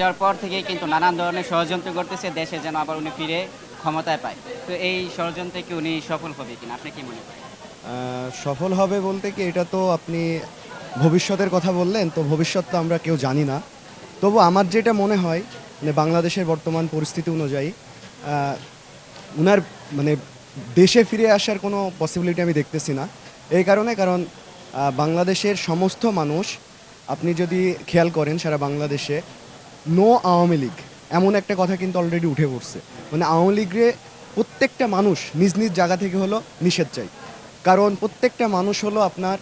যাওয়ার পর থেকেই কিন্তু নানান ধরনের ষড়যন্ত্র করতেছে দেশে যেন আবার উনি ফিরে ক্ষমতায় পায়। তো এই ষড়যন্ত্রে কি উনি সফল হবে কিনা? আপনি কি মনে করেন? সফল হবে বলতে কি, এটা তো আপনি ভবিষ্যতের কথা বললেন, তো ভবিষ্যৎ তো আমরা কেউ জানি না। তবু আমার যেটা মনে হয়, মানে বাংলাদেশের বর্তমান পরিস্থিতি অনুযায়ী আহ, উনার মানে দেশে ফিরে আসার কোনো পসিবিলিটি আমি দেখতেছি না। এই কারণ বাংলাদেশের সমস্ত মানুষ, আপনি যদি খেয়াল করেন সারা বাংলাদেশে নো আওয়ামী লীগ এমন একটা কথা কিন্তু অলরেডি উঠে পড়ছে। মানে আওয়ামী লীগরে প্রত্যেকটা মানুষ নিজ নিজ জায়গা থেকে হলো নিষেধ চাই। কারণ প্রত্যেকটা মানুষ হলো আপনার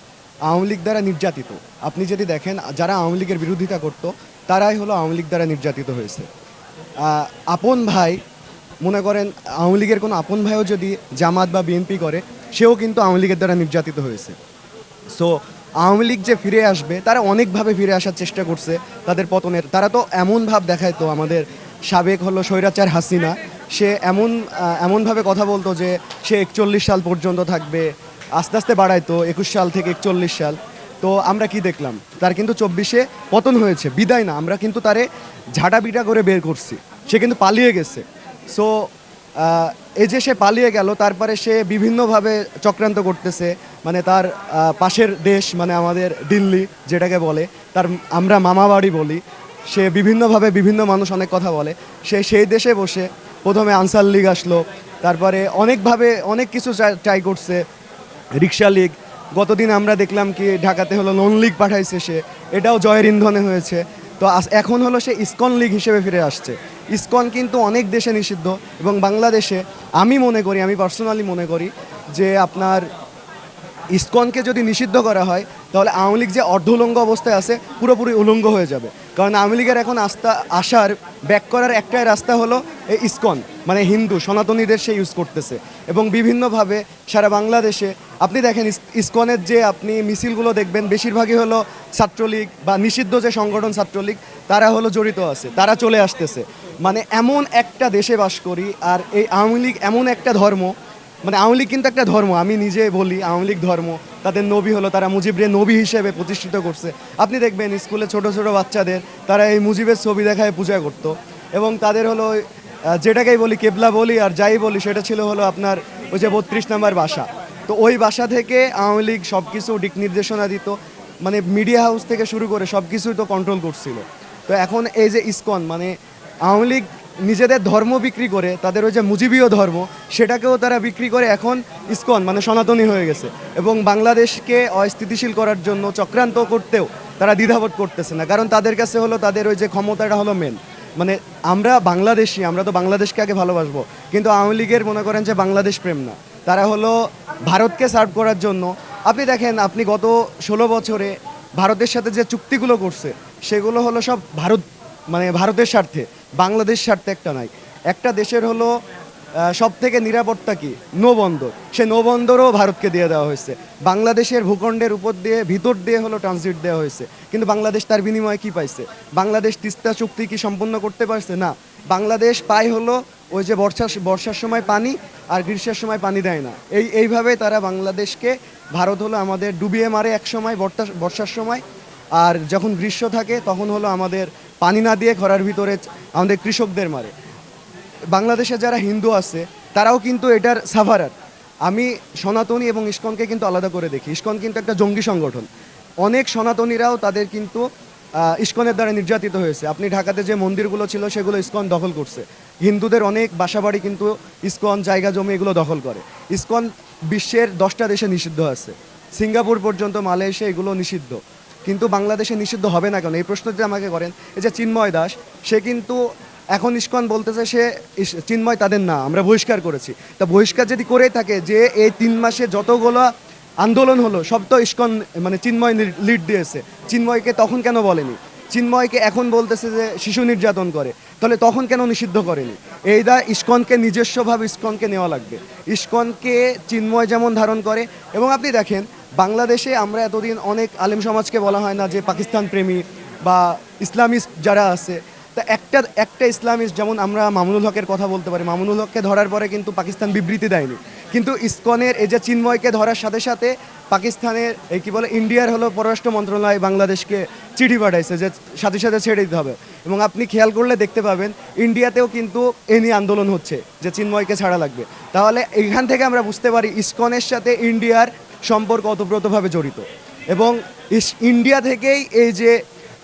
আওয়ামী লীগ দ্বারা নির্যাতিত। আপনি যদি দেখেন যারা আওয়ামী লীগের বিরোধিতা করতো তারাই হলো আওয়ামী লীগ দ্বারা নির্যাতিত হয়েছে। আপন ভাই, মনে করেন আওয়ামী লীগের কোনো আপন ভাইও যদি জামাত বা বিএনপি করে, সেও কিন্তু আওয়ামী লীগের দ্বারা নির্যাতিত হয়েছে। সো আওয়ামী লীগ যে ফিরে আসবে, তারা অনেকভাবে ফিরে আসার চেষ্টা করছে তাদের পতনের। তারা তো এমন ভাব দেখায়, তো আমাদের সাবেক হলো স্বৈরাচার হাসিনা, সে এমনভাবে কথা বলতো যে সে 41 সাল পর্যন্ত থাকবে, আস্তে আস্তে বাড়াইতো 21 সাল থেকে 41 সাল। তো আমরা কি দেখলাম, তার কিন্তু 24-এ পতন হয়েছে, বিদায় না, আমরা কিন্তু তারে ঝাঁটা পিটা করে বের করছি, সে কিন্তু পালিয়ে গেছে। সো এই যে সে পালিয়ে গেল, তারপরে সে বিভিন্নভাবে চক্রান্ত করতেছে। মানে তার পাশের দেশ, মানে আমাদের দিল্লি যেটাকে বলে, তার আমরা মামা বাড়ি বলি, সে বিভিন্নভাবে বিভিন্ন মানুষ অনেক কথা বলে, সে সেই দেশে বসে প্রথমে আনসার লীগ আসলো, তারপরে অনেকভাবে অনেক কিছু ট্রাই করছে, রিক্সা লীগ। গতদিন আমরা দেখলাম কি ঢাকাতে হলো নন লীগ পাঠাইছে সে, এটাও জয়ের ইন্ধনে হয়েছে। তো এখন হলো সে ইসকন লীগ হিসেবে ফিরে আসছে। ইসকন কিন্তু অনেক দেশে নিষিদ্ধ, এবং বাংলাদেশে আমি পার্সোনালি মনে করি যে আপনার ইসকনকে যদি নিষিদ্ধ করা হয়, তাহলে আওয়ামী লীগ যে অর্ধউলঙ্গ অবস্থায় আছে পুরোপুরি উলঙ্গ হয়ে যাবে। কারণ আওয়ামী লীগের এখন আসার ব্যাক করার একটাই রাস্তা হলো এই ইসকন, মানে হিন্দু সনাতনীদের সে ইউজ করতেছে। এবং বিভিন্নভাবে সারা বাংলাদেশে আপনি দেখেন ইসকনের যে আপনি মিছিলগুলো দেখবেন, বেশিরভাগই হলো ছাত্রলীগ বা নিষিদ্ধ যে সংগঠন ছাত্রলীগ, তারা হলো জড়িত আছে, তারা চলে আসতেছে। মানে এমন একটা দেশে বাস করি, আর এই আওয়ামী লীগ এমন একটা ধর্ম, মানে আওয়ামী লীগ কিন্তু একটা ধর্ম, আমি নিজে বলি আওয়ামী লীগ ধর্ম। তাদের নবী হলো, তারা মুজিবরে নবী হিসেবে প্রতিষ্ঠিত করছে। আপনি দেখবেন স্কুলে ছোট ছোট বাচ্চাদের তারা এই মুজিবের ছবি দেখায় পূজা করতো। এবং তাদের হলো যেটাকেই বলি কেবলা বলি আর যাই বলি, সেটা ছিল হলো আপনার ওই যে 32 নম্বর বাসা। তো ওই বাসা থেকে আওয়ামী লীগ সব কিছু দিক নির্দেশনা দিত, মানে মিডিয়া হাউস থেকে শুরু করে সব কিছুই তো কন্ট্রোল করছিল। তো এখন এই যে ইসকন, মানে আওয়ামী লীগ নিজেদের ধর্ম বিক্রি করে, তাদের ওই যে মুজিবীয় ধর্ম, সেটাকেও তারা বিক্রি করে এখন ইসকন মানে সনাতনী হয়ে গেছে। এবং বাংলাদেশকে অস্থিতিশীল করার জন্য চক্রান্ত করতেও তারা দ্বিধাবোধ করতেছে না, কারণ তাদের কাছে হলো তাদের ওই যে ক্ষমতাটা হলো মেন। মানে আমরা বাংলাদেশি, আমরা তো বাংলাদেশকে আগে ভালোবাসবো, কিন্তু আওয়ামী লীগের মনে করেন যে বাংলাদেশ প্রেম না, তারা হলো ভারতকে সার্ভ করার জন্য। আপনি দেখেন, আপনি গত 16 বছরে ভারতের সাথে যে চুক্তিগুলো করছে, সেগুলো হলো সব ভারত, মানে ভারতের স্বার্থে, বাংলাদেশ স্বার্থে একটা নাই। একটা দেশের হলো সব থেকে নিরাপত্তা কি, নৌবন্দর, সে নৌবন্দরও ভারতকে দিয়ে দেওয়া হয়েছে। বাংলাদেশের ভূখণ্ডের উপর দিয়ে ভিতর দিয়ে হলো ট্রানজিট দেওয়া হয়েছে, কিন্তু বাংলাদেশ তার বিনিময়ে কি পাইছে? বাংলাদেশ তিস্তা চুক্তি কি সম্পন্ন করতে পারছে? না। বাংলাদেশ পায় হলো ওই যে বর্ষার সময় পানি, আর গ্রীষ্মের সময় পানি দেয় না। এইভাবে তারা বাংলাদেশকে, ভারত হলো আমাদের ডুবিয়ে মারে এক সময় বর্ষার সময়, আর যখন গ্রীষ্ম থাকে তখন হলো আমাদের পানি না দিয়ে খরার ভিতরে আমাদের কৃষকদের মারে। বাংলাদেশে যারা হিন্দু আছে, তারাও কিন্তু এটার সাফারার। আমি সনাতনী এবং ইসকনকে কিন্তু আলাদা করে দেখি। ইসকন কিন্তু একটা জঙ্গি সংগঠন। অনেক সনাতনীরাও তাদের কিন্তু ইসকনের দ্বারা নির্যাতিত হয়েছে। আপনি ঢাকাতে যে মন্দিরগুলো ছিল, সেগুলো ইসকন দখল করছে। হিন্দুদের অনেক বাসাবাড়ি কিন্তু ইসকন জায়গা জমি এগুলো দখল করে। ইসকন বিশ্বের 10টা দেশে নিষিদ্ধ আছে, সিঙ্গাপুর পর্যন্ত, মালয়েশিয়া, এগুলো নিষিদ্ধ। কিন্তু বাংলাদেশে নিষিদ্ধ হবে না কেন, এই প্রশ্ন যদি আমাকে করেন, এই যে চিন্ময় দাস, সে কিন্তু এখন ইসকন বলতেছে সে চিন্ময় তাদের না, আমরা বহিষ্কার করেছি। তা বহিষ্কার যদি করেই থাকে, যে এই 3 মাসে যতগুলো আন্দোলন হলো সব তো ইসকন মানে চিন্ময় লিড দিয়েছে, চিন্ময়কে তখন কেন বলেনি? চিন্ময়কে এখন বলতেছে যে শিশু নির্যাতন করে, তাহলে তখন কেন নিষিদ্ধ করেনি? এই দা ইসকনকে নিজস্বভাবে ইসকনকে নেওয়া লাগবে। ইসকনকে চিন্ময় যেমন ধারণ করে। এবং আপনি দেখেন, বাংলাদেশে আমরা এতদিন অনেক আলেম সমাজকে বলা হয় না যে পাকিস্তান প্রেমী বা ইসলামিস্ট যারা আছে, তা একটা একটা ইসলামিস্ট, যেমন আমরা মামুনুল হকের কথা বলতে পারি, মামুনুল হককে ধরার পরে কিন্তু পাকিস্তান বিবৃতি দেয়নি, কিন্তু ইসকনের এই যে চিন্ময়কে ধরার সাথে সাথে পাকিস্তানের এই কি বলে ইন্ডিয়ার হলো পররাষ্ট্র মন্ত্রণালয় বাংলাদেশকে চিঠি পাঠাইছে যে সাথে সাথে ছেড়ে দিতে হবে। এবং আপনি খেয়াল করলে দেখতে পাবেন ইন্ডিয়াতেও কিন্তু এ নিয়ে আন্দোলন হচ্ছে যে চিন্ময়কে ছাড়া লাগবে। তাহলে এখান থেকে আমরা বুঝতে পারি ইসকনের সাথে ইন্ডিয়ার সম্পর্ক ওতপ্রোতভাবে জড়িত, এবং ইন্ডিয়া থেকেই এই যে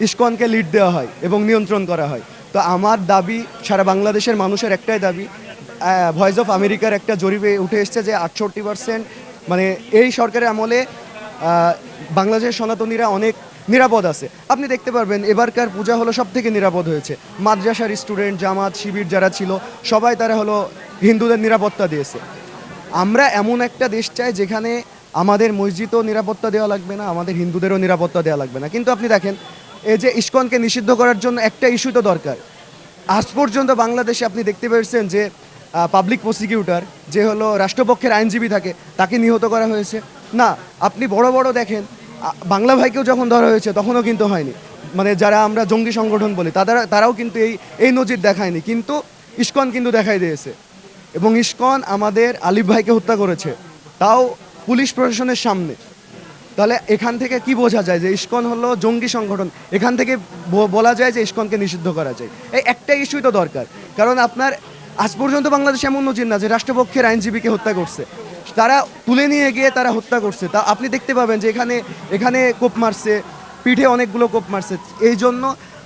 ইসকনকে লিড দেওয়া হয় এবং নিয়ন্ত্রণ করা হয়। তো আমার দাবি, সারা বাংলাদেশের মানুষের একটাই দাবি, ভয়েস অফ আমেরিকার একটা জরিপে উঠে এসছে যে 68% মানে এই সরকারের আমলে বাংলাদেশের সনাতনীরা অনেক নিরাপদ আছে। আপনি দেখতে পারবেন এবারকার পূজা হলো সব থেকে নিরাপদ হয়েছে। মাদ্রাসার স্টুডেন্ট, জামাত, শিবির যারা ছিল সবাই তারা হলো হিন্দুদের নিরাপত্তা দিয়েছে। আমরা এমন একটা দেশ চাই যেখানে আমাদের মসজিদও নিরাপত্তা দেওয়া লাগবে না, আমাদের হিন্দুদেরও নিরাপত্তা দেওয়া লাগবে না। কিন্তু আপনি দেখেন এই যে ইসকনকে নিষিদ্ধ করার জন্য একটা ইস্যু তো দরকার। আজ পর্যন্ত বাংলাদেশে আপনি দেখতে পেয়েছেন যে পাবলিক প্রসিকিউটর যে হলো রাষ্ট্রপক্ষের আইনজীবী থাকে তাকে নিহত করা হয়েছে না। আপনি বড় বড় দেখেন বাংলা ভাইকেও যখন ধরা হয়েছে তখনও কিন্তু হয়নি, মানে যারা আমরা জঙ্গি সংগঠন বলি তারাও কিন্তু এই নজির দেখায়নি, কিন্তু ইসকন কিন্তু দেখাই দিয়েছে। এবং ইসকন আমাদের আলিফ ভাইকে হত্যা করেছে, তাও পুলিশ প্রশাসনের সামনে। তাহলে এখান থেকে কি বোঝা যায় যে ইসকন হলো জঙ্গি সংগঠন? এখান থেকে বলা যায় যে ইসকনকে নিষিদ্ধ করা যায়। এই একটা ইস্যুই তো দরকার, কারণ আপনার আজ পর্যন্ত বাংলাদেশ এমন নজির না যে রাষ্ট্রপক্ষের আইনজীবীকে হত্যা করছে, তারা তুলে নিয়ে গিয়ে তারা হত্যা করছে। তা আপনি দেখতে পাবেন যে এখানে কোপ মারছে, পিঠে অনেকগুলো কোপ মারছে। এই জন্য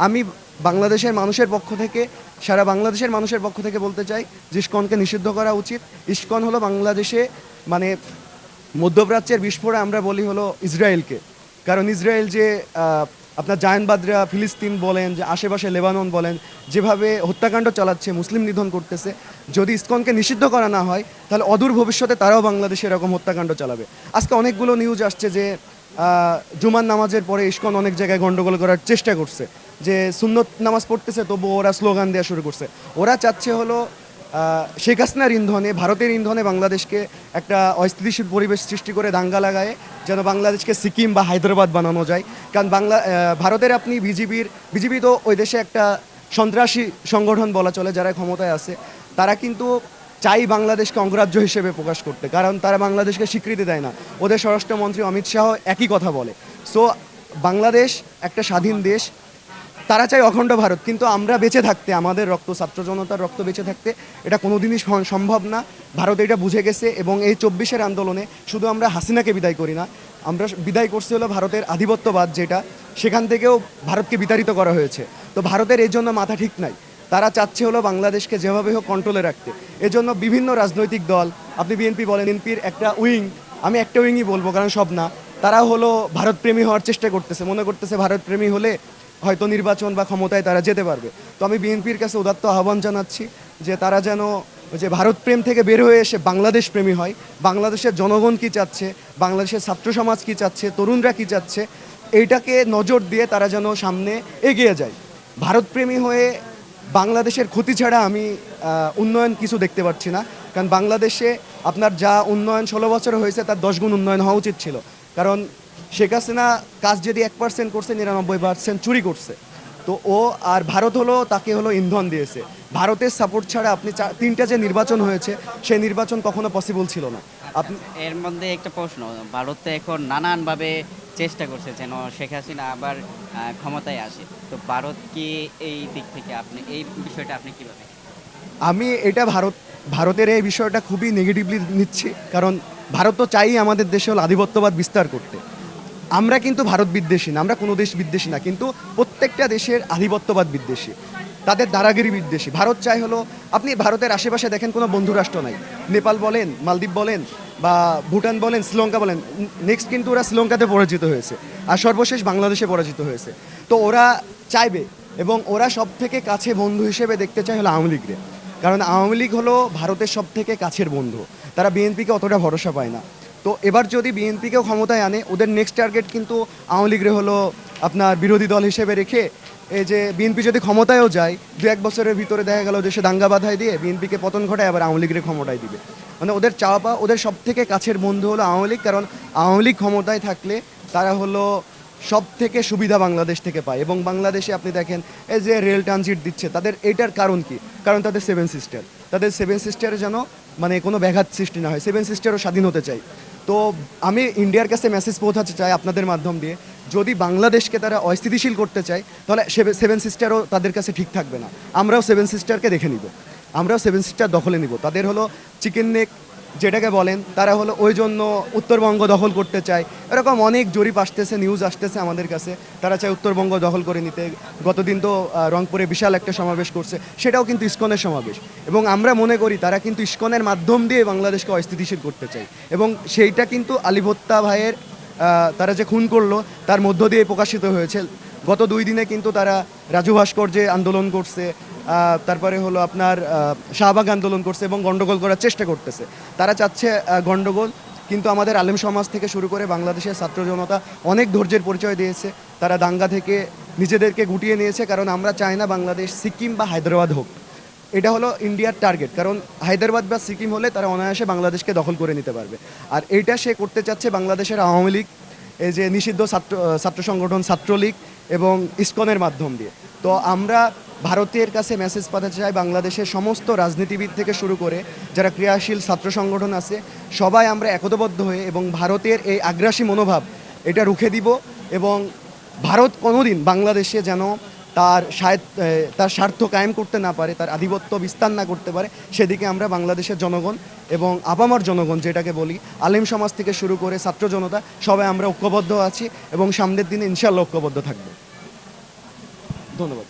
আমি বাংলাদেশের মানুষের পক্ষ থেকে, সারা বাংলাদেশের মানুষের পক্ষ থেকে বলতে চাই যে ইসকনকে নিষিদ্ধ করা উচিত। ইসকন হলো বাংলাদেশে মানে মধ্যপ্রাচ্যের বিস্ফোরণে আমরা বলি হলো ইসরায়েলকে, কারণ ইসরায়েল যে আপনার জায়নবাদরা ফিলিস্তিন বলেন, যে আশেপাশে লেবানন বলেন, যেভাবে হত্যাকাণ্ড চালাচ্ছে, মুসলিম নিধন করতেছে, যদি ইসকনকে নিষিদ্ধ করা না হয় তাহলে অদূর ভবিষ্যতে তারাও বাংলাদেশে এরকম হত্যাকাণ্ড চালাবে। আজকে অনেকগুলো নিউজ আসছে যে জুমার নামাজের পরে ইসকন অনেক জায়গায় গন্ডগোল করার চেষ্টা করছে, যে সুন্নত নামাজ পড়তেছে তবু ওরা স্লোগান দেওয়া শুরু করছে। ওরা চাচ্ছে হলো শেখ হাসিনার ইন্ধনে, ভারতের ইন্ধনে বাংলাদেশকে একটা অস্থিতিশীল পরিবেশ সৃষ্টি করে দাঙ্গা লাগায় যেন বাংলাদেশকে সিকিম বা হায়দ্রাবাদ বানানো যায়। কারণ ভারতের আপনি বিজেপি তো ওই দেশে একটা সন্ত্রাসী সংগঠন বলা চলে, যারা ক্ষমতায় আছে তারা কিন্তু চাই বাংলাদেশকে অঙ্গরাজ্য হিসেবে প্রকাশ করতে, কারণ তারা বাংলাদেশকে স্বীকৃতি দেয় না। ওদের স্বরাষ্ট্রমন্ত্রী অমিত শাহ একই কথা বলে। সো বাংলাদেশ একটা স্বাধীন দেশ, তারা চায় অখণ্ড ভারত, কিন্তু আমরা বেঁচে থাকতে, আমাদের রক্ত, ছাত্র জনতার রক্ত বেঁচে থাকতে এটা কোনোদিনই সম্ভব না। ভারত এটা বুঝে গেছে, এবং এই 24-এর আন্দোলনে শুধু আমরা হাসিনাকে বিদায় করি না, আমরা বিদায় করছি হলো ভারতের আধিপত্যবাদ, যেটা সেখান থেকেও ভারতকে বিতাড়িত করা হয়েছে। তো ভারতের এই জন্য মাথা ঠিক নাই, তারা চাচ্ছে হলো বাংলাদেশকে যেভাবে হোক কন্ট্রোলে রাখতে। এজন্য বিভিন্ন রাজনৈতিক দল, আপনি বিএনপি বলেন, বিএনপির একটা উইং, আমি একটা উইংই বলবো কারণ সব না, তারা হলো ভারতপ্রেমী হওয়ার চেষ্টা করতেছে, মনে করতেছে ভারতপ্রেমী হলে হয়তো নির্বাচন বা ক্ষমতায় তারা যেতে পারবে। তো আমি বিএনপির কাছে উদাত্ত আহ্বান জানাচ্ছি যে তারা যেন যে ভারতপ্রেম থেকে বের হয়ে এসে বাংলাদেশ প্রেমী হয়। বাংলাদেশের জনগণ কী চাচ্ছে, বাংলাদেশের ছাত্র সমাজ কী চাচ্ছে, তরুণরা কী চাচ্ছে, এইটাকে নজর দিয়ে তারা যেন সামনে এগিয়ে যায়। ভারতপ্রেমী হয়ে বাংলাদেশের ক্ষতি ছাড়া আমি উন্নয়ন কিছু দেখতে পাচ্ছি না। কারণ বাংলাদেশে আপনার যা উন্নয়ন 16 বছর হয়েছে তার 10 গুণ উন্নয়ন হওয়া উচিত ছিল। কারণ শেখ হাসিনা কাজ যদি 1% করছে, 99% চুরি করছে। তো ও আর ভারত হলো তাকে হলো ইন্ধন দিয়েছে। ভারতের সাপোর্ট ছাড়া আপনি 3টা যে নির্বাচন হয়েছে সেই নির্বাচন কখনো পসিবল ছিল না। আপনি এর মধ্যে একটা প্রশ্ন, ভারত তো এখন নানানভাবে চেষ্টা করছে যেন শেখ হাসিনা আবার ক্ষমতায় আসে, তো ভারত কি এই দিক থেকে আপনি এই বিষয়টা আপনি কিভাবে? আমি এটা ভারতের এই বিষয়টা খুবই নেগেটিভলি নিচ্ছি, কারণ ভারত তো চাই আমাদের দেশে হলো আধিপত্যবাদ বিস্তার করতে। আমরা কিন্তু ভারত বিদ্বেষী না, আমরা কোনো দেশ বিদ্বেষী না, কিন্তু প্রত্যেকটা দেশের আধিপত্যবাদ বিদ্বেষী, তাদের দারাগিরি বিদ্বেষী। ভারত চাই হলো, আপনি ভারতের আশেপাশে দেখেন কোনো বন্ধু রাষ্ট্র নাই, নেপাল বলেন, মালদ্বীপ বলেন, বা ভুটান বলেন, শ্রীলঙ্কা বলেন, নেক্সট কিন্তু ওরা শ্রীলঙ্কাতে পরাজিত হয়েছে, আর সর্বশেষ বাংলাদেশে পরাজিত হয়েছে। তো ওরা চাইবে, এবং ওরা সব থেকে কাছে বন্ধু হিসেবে দেখতে চায় হলো আওয়ামী লীগরে, কারণ আওয়ামী লীগ হলো ভারতের সব থেকে কাছের বন্ধু। তারা বিএনপিকে অতটা ভরসা পায় না। তো এবার যদি বিএনপিকেও ক্ষমতায় আনে, ওদের নেক্সট টার্গেট কিন্তু আওয়ামী লীগরে হলো আপনার বিরোধী দল হিসেবে রেখে, এই যে বিএনপি যদি ক্ষমতায়ও যায় 2-1 বছরের ভিতরে দেখা গেল দেশে দাঙ্গা বাধায় দিয়ে বিএনপিকে পতন ঘটায় আবার আওয়ামী লীগের ক্ষমতায় দিবে। মানে ওদের চাওয়া পাওয়া, ওদের সব থেকে কাছের বন্ধু হলো আওয়ামী লীগ, কারণ আওয়ামী লীগ ক্ষমতায় থাকলে তারা হলো সব থেকে সুবিধা বাংলাদেশ থেকে পায়। এবং বাংলাদেশে আপনি দেখেন এই যে রেল ট্রানজিট দিচ্ছে, তাদের এইটার কারণ কি? কারণ তাদের 7 সিস্টার যেন মানে কোনো ব্যাঘাত সৃষ্টি না হয়, সেভেন সিস্টারও স্বাধীন হতে চাই। তো আমি ইন্ডিয়ার কাছে মেসেজ পৌঁছাতে চাই আপনাদের মাধ্যম দিয়ে, যদি বাংলাদেশকে তারা অস্থিতিশীল করতে চায় তাহলে সেভেন সিস্টারও তাদের কাছে ঠিক থাকবে না। আমরাও সেভেন সিস্টারকে দেখে নিব, আমরাও সেভেন সিস্টার দখলে নিব। তাদের হলো চিকেন নেক যেটাকে বলেন, তারা হলো ওই জন্য উত্তরবঙ্গ দখল করতে চায়। এরকম অনেক জরিপ আসতেছে, নিউজ আসতেছে আমাদের কাছে, তারা চায় উত্তরবঙ্গ দখল করে নিতে। গতদিন তো রংপুরে বিশাল একটা সমাবেশ করছে, সেটাও কিন্তু ইসকনের সমাবেশ। এবং আমরা মনে করি তারা কিন্তু ইসকনের মাধ্যম দিয়ে বাংলাদেশকে অস্থিতিশীল করতে চায়, এবং সেইটা কিন্তু আলী ভুট্টা ভাইয়ের তারা যে খুন করলো তার মধ্য দিয়ে প্রকাশিত হয়েছে। গত 2 দিনে কিন্তু তারা রাজু ভাস্কর্যে আন্দোলন করছে, তারপরে হলো আপনার শাহবাগ আন্দোলন করছে এবং গন্ডগোল করার চেষ্টা করতেছে। তারা চাচ্ছে গন্ডগোল, কিন্তু আমাদের আলেম সমাজ থেকে শুরু করে বাংলাদেশের ছাত্র জনতা অনেক ধৈর্যের পরিচয় দিয়েছে। তারা দাঙ্গা থেকে নিজেদেরকে গুটিয়ে নিয়েছে, কারণ আমরা চাই না বাংলাদেশ সিকিম বা হায়দ্রাবাদ হোক। এটা হলো ইন্ডিয়ার টার্গেট, কারণ হায়দ্রাবাদ বা সিকিম হলে তারা অনায়াসে বাংলাদেশকে দখল করে নিতে পারবে। আর এইটা সে করতে চাচ্ছে বাংলাদেশের আওয়ামী লীগ, এই যে নিষিদ্ধ ছাত্র সংগঠন ছাত্রলীগ এবং ইসকনের মাধ্যম দিয়ে। তো আমরা ভারতের কাছে মেসেজ পাঠাতে চাই, বাংলাদেশের সমস্ত রাজনীতিবিদ থেকে শুরু করে যারা ক্রিয়াশীল ছাত্র সংগঠন আছে, সবাই আমরা একতাবদ্ধ হয়ে এবং ভারতের এই আগ্রাসী মনোভাব এটা রুখে দিব। এবং ভারত কোনোদিন বাংলাদেশে যেন তার স্বার্থ কায়েম করতে না পারে, তার আধিপত্য বিস্তার না করতে পারে, সেদিকে আমরা বাংলাদেশের জনগণ এবং আপামর জনগণ যেটাকে বলি, আলেম সমাজ থেকে শুরু করে ছাত্র জনতা, সবাই আমরা ঐক্যবদ্ধ আছি এবং সামনের দিনে ইনশাআল্লাহ ঐক্যবদ্ধ থাকবো। ধন্যবাদ।